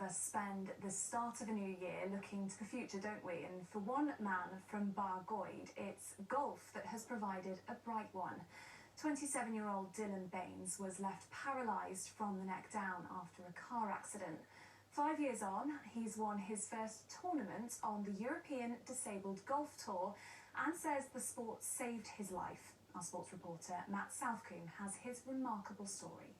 us spend the start of a new year looking to the future, don't we? And for one man from Bargoed, it's golf that has provided a bright one. 27-year-old Dylan Baines was left paralysed from the neck down after a car accident. 5 years on, he's won his first tournament on the European Disabled Golf Tour and says the sport saved his life. Our sports reporter Matt Southcombe has his remarkable story.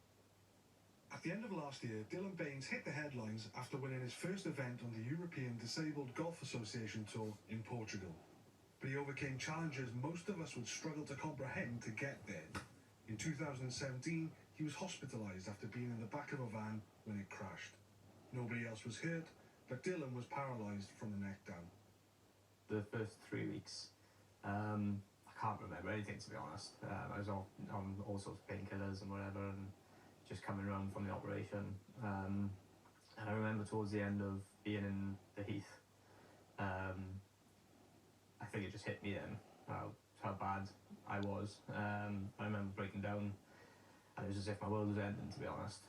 At the end of last year, Dylan Baines hit the headlines after winning his first event on the European Disabled Golf Association Tour in Portugal. But he overcame challenges most of us would struggle to comprehend to get there. In 2017, he was hospitalised after being in the back of a van when it crashed. Nobody else was hurt, but Dylan was paralysed from the neck down. The first 3 weeks, I can't remember anything, to be honest. I was on all sorts of painkillers and whatever, and just coming around from the operation. And I remember towards the end of being in the Heath, I think it just hit me then, how bad I was. I remember breaking down, and it was as if my world was ending, to be honest.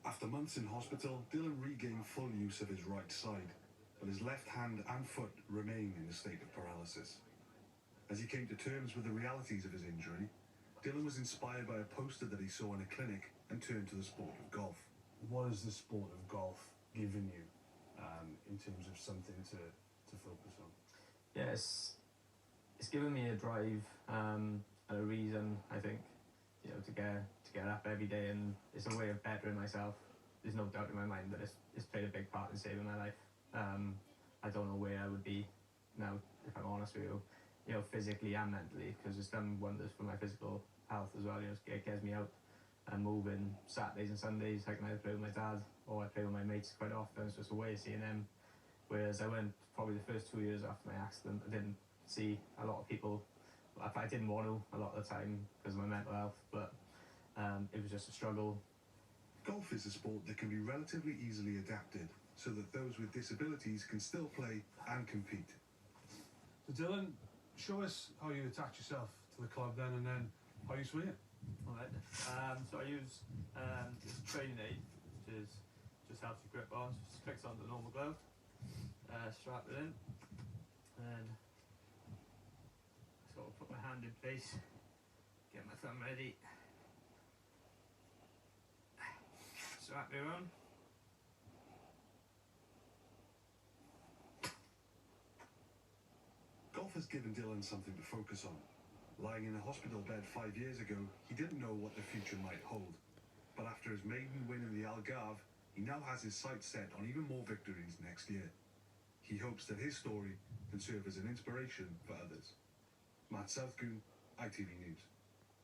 After months in hospital, Dylan regained full use of his right side, but his left hand and foot remain in a state of paralysis. As he came to terms with the realities of his injury, Dylan was inspired by a poster that he saw in a clinic and turned to the sport of golf. What has the sport of golf given you in terms of something to focus on? Yes, it's given me a drive and a reason, I think, to get up every day, and it's a way of bettering myself. There's no doubt in my mind that it's played a big part in saving my life. I don't know where I would be now, if I'm honest with you, physically and mentally, because it's done wonders for my physical health as well. It gets me out and moving. Saturdays and Sundays, I can either play with my dad or I play with my mates quite often. It's just a way of seeing them. Whereas I went probably the first 2 years after my accident, I didn't see a lot of people. I didn't want to a lot of the time because of my mental health, but it was just a struggle. Golf is a sport that can be relatively easily adapted so that those with disabilities can still play and compete. So Dylan, show us how you attach yourself to the club then, and then how you swing it. Alright, so I use this training aid, which just helps you grip on. Just clicks onto the normal glove, strap it in, and sort of put my hand in place, get my thumb ready, strap it on. Golf has given Dylan something to focus on. Lying in a hospital bed 5 years ago, he didn't know what the future might hold. But after his maiden win in the Algarve, he now has his sights set on even more victories next year. He hopes that his story can serve as an inspiration for others. Matt Southcombe, ITV News.